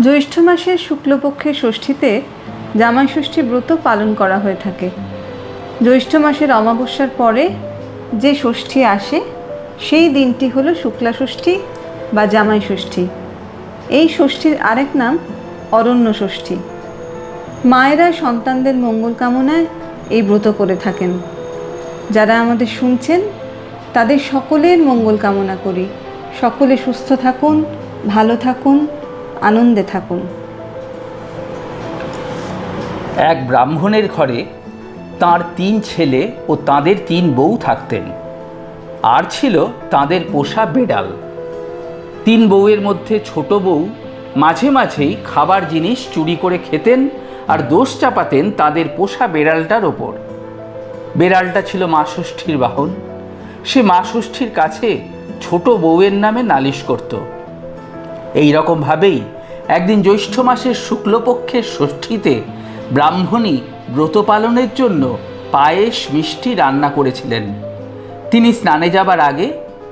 জ্যৈষ্ঠ মাসের শুক্লপক্ষের ষষ্ঠীতে জামাই ষষ্ঠী ব্রত পালন করা হয়ে থাকে। জ্যৈষ্ঠ মাসের অমাবস্যার পরে যে ষষ্ঠী আসে সেই দিনটি হলো শুক্লা ষষ্ঠী বা জামাই ষষ্ঠী। এই ষষ্ঠীর আরেক নাম অরণ্য ষষ্ঠী। মায়েরা সন্তানদের মঙ্গল কামনায় এই ব্রত করে থাকেন। যারা আমাদের শুনছেন তাদের সকলের মঙ্গল কামনা করি। সকলে সুস্থ থাকুন, ভালো থাকুন, আনন্দে থাকুন। এক ব্রাহ্মণের ঘরে তাঁর 3 ছেলে ও তাদের 3 বউ থাকতেন। আর ছিল তাদের পোষা বেড়াল। 3 বউয়ের মধ্যে ছোট বউ মাঝে মাঝেই খাবার জিনিস চুরি করে খেতেন আর দোষ চাপাতেন তাদের পোষা বেড়ালটার ওপর। বেড়ালটা ছিল মা ষষ্ঠীর বাহন। সে মা ষষ্ঠীর কাছে ছোট বউয়ের নামে নালিশ করত। এই রকমভাবেই একদিন জ্যৈষ্ঠ মাসের শুক্লপক্ষের ষষ্ঠীতে ব্রাহ্মণী ব্রত পালনের জন্য পায়েস মিষ্টি রান্না করেছিলেন। তিনি স্নানে যাবার আগে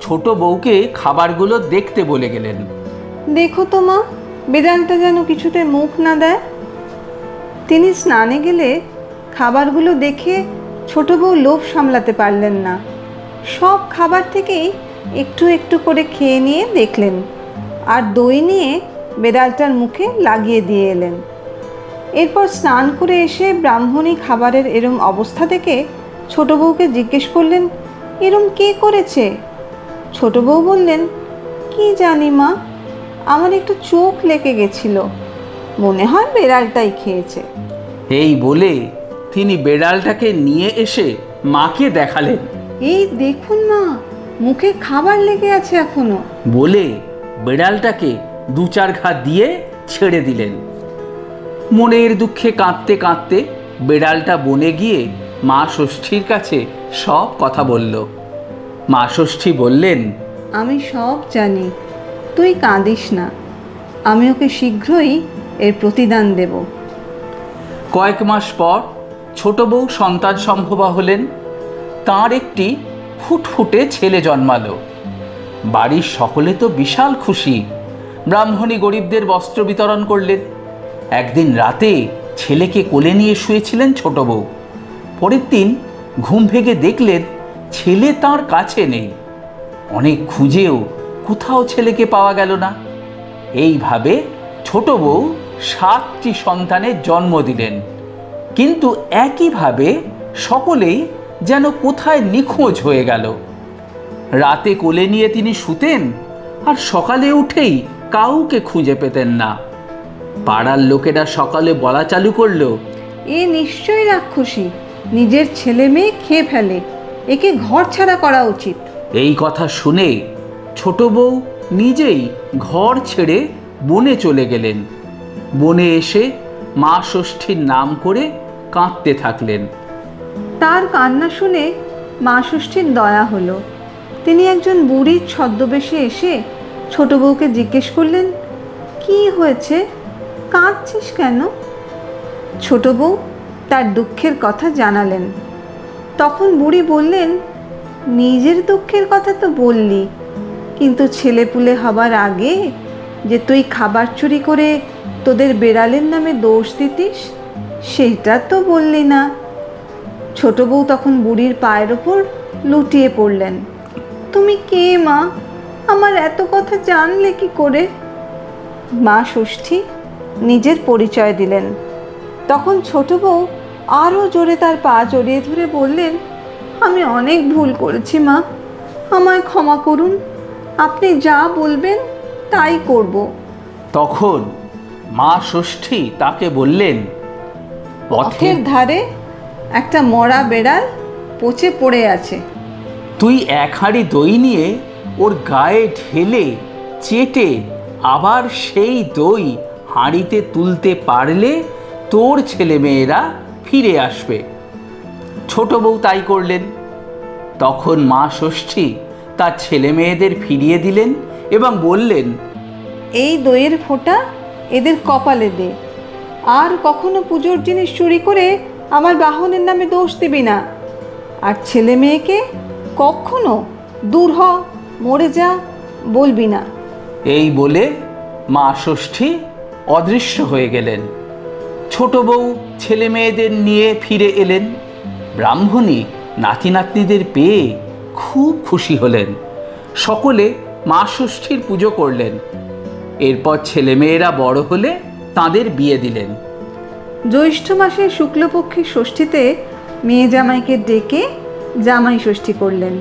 ছোট বউকে খাবারগুলো দেখতে বলে গেলেন। দেখো তো মা, বেড়ালটা যেন কিছুতে মুখ না দেয়। তিনি স্নানে গেলে খাবারগুলো দেখে ছোট বউ লোভ সামলাতে পারলেন না। সব খাবার থেকেই একটু একটু করে খেয়ে নিয়ে দেখলেন আর দই নিয়ে বেড়ালটার মুখে লাগিয়ে দিয়ে এলেন। এরপর স্নান করে এসে ব্রাহ্মণী খাবারের এরম অবস্থা দেখে ছোট বউকে জিজ্ঞেস করলেন, এরম কে করেছে? ছোট বউ বললেন, কি জানি মা, আমার একটু চোখ লেগে গেছিল, মনে হয় বেড়ালটাই খেয়েছে। এই বলে তিনি বেড়ালটাকে নিয়ে এসে মাকে দেখালেন। এই দেখুন মা, মুখে খাবার লেগে আছে এখনো, বলে বেড়ালটাকে 2-4 ঘা দিয়ে ছেড়ে দিলেন। মনের দুঃখে কাঁদতে কাঁদতে বেড়ালটা বনে গিয়ে মা ষষ্ঠীর কাছে সব কথা বলল। মা ষষ্ঠী বললেন, আমি সব জানি, তুই কাঁদিস না, আমি ওকে শীঘ্রই এর প্রতিদান দেব। কয়েক মাস পর ছোট বউ সন্তান সম্ভবা হলেন। তাঁর একটি ফুটফুটে ছেলে জন্মালো। বাড়ির সকলে তো বিশাল খুশি। ব্রাহ্মণী গরিবদের বস্ত্র বিতরণ করলেন। একদিন রাতে ছেলেকে কোলে নিয়ে শুয়েছিলেন ছোট বউ। পরের দিন ঘুম ভেঙে দেখলেন ছেলে তাঁর কাছে নেই। অনেক খুঁজেও কোথাও ছেলেকে পাওয়া গেল না। এইভাবে ছোট বউ 7টি সন্তানের জন্ম দিলেন। কিন্তু একইভাবে সকলেই যেন কোথায় নিখোঁজ হয়ে গেল। রাতে কোলে নিয়ে তিনি শুতেন আর সকালে উঠেই কাউকে খুঁজে পেতেন না। পাড়ার লোকেরা সকালে বলা চালু করলো, এ নিশ্চয়ই রাক্ষসী, নিজের ছেলে মেয়ে খেয়ে ফেলে, একে ঘর ছাড়া করা উচিত। এই কথা শুনে ছোট বউ নিজেই ঘর ছেড়ে বনে চলে গেলেন। বনে এসে মা ষষ্ঠীর নাম করে কাঁদতে থাকলেন। তার কান্না শুনে মা ষষ্ঠীর দয়া হলো। তিনি একজন বুড়ির ছদ্মবেশে এসে ছোট বউকে জিজ্ঞেস করলেন, কি হয়েছে, কাঁদছিস কেন? ছোট বউ তার দুঃখের কথা জানালেন। তখন বুড়ি বললেন, নিজের দুঃখের কথা তো বললি, কিন্তু ছেলেপুলে হবার আগে যে তুই খাবার চুরি করে তোদের বেড়ালের নামে দোষ দিতিস, সেটা তো বললি না। ছোট বউ তখন বুড়ির পায়ের ওপর লুটিয়ে পড়লেন। তুমি কে মা, আমার এত কথা জানলে কি করে? মা ষষ্ঠী নিজের পরিচয় দিলেন। তখন ছোট বউ আরও জোরে তার পা জড়িয়ে ধরে বললেন, আমি অনেক ভুল করেছি মা, আমায় ক্ষমা করুন, আপনি যা বলবেন তাই করব। তখন মা ষষ্ঠী তাকে বললেন, পথের ধারে একটা মরা বেড়াল পচে পড়ে আছে। তুই 1 হাঁড়ি দই নিয়ে ওর গায়ে ঢেলে চেটে আবার সেই দই হাঁড়িতে তুলতে পারলে তোর ছেলেমেয়েরা ফিরে আসবে। ছোট বউ তাই করলেন। তখন মা ষষ্ঠী তার ছেলে মেয়েদের ফিরিয়ে দিলেন এবং বললেন, এই দইয়ের ফোঁটা এদের কপালে দে, আর কখনো পুজোর জিনিস চুরি করে আমার বাহনের নামে দোষ দিবি না, আর ছেলে মেয়েকে কখনো দূর হ, মরে যা বলবি না। এই বলে মা ষষ্ঠী অদৃশ্য হয়ে গেলেন। ছোট বউ ছেলে মেয়েদের নিয়ে ফিরে এলেন। ব্রাহ্মণী নাতি নাতনিদের পেয়ে খুব খুশি হলেন। সকলে মা ষষ্ঠীর পুজো করলেন। এরপর ছেলেমেয়েরা বড় হলে তাদের বিয়ে দিলেন। জ্যৈষ্ঠ মাসের শুক্লপক্ষের ষষ্ঠীতে মেয়ে জামাইকে ডেকে জামাই ষষ্ঠী করলেন।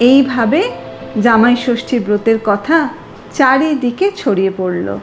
এইভাবে জামাই ষষ্ঠীর ব্রতের কথা চারিদিকে ছড়িয়ে পড়ল।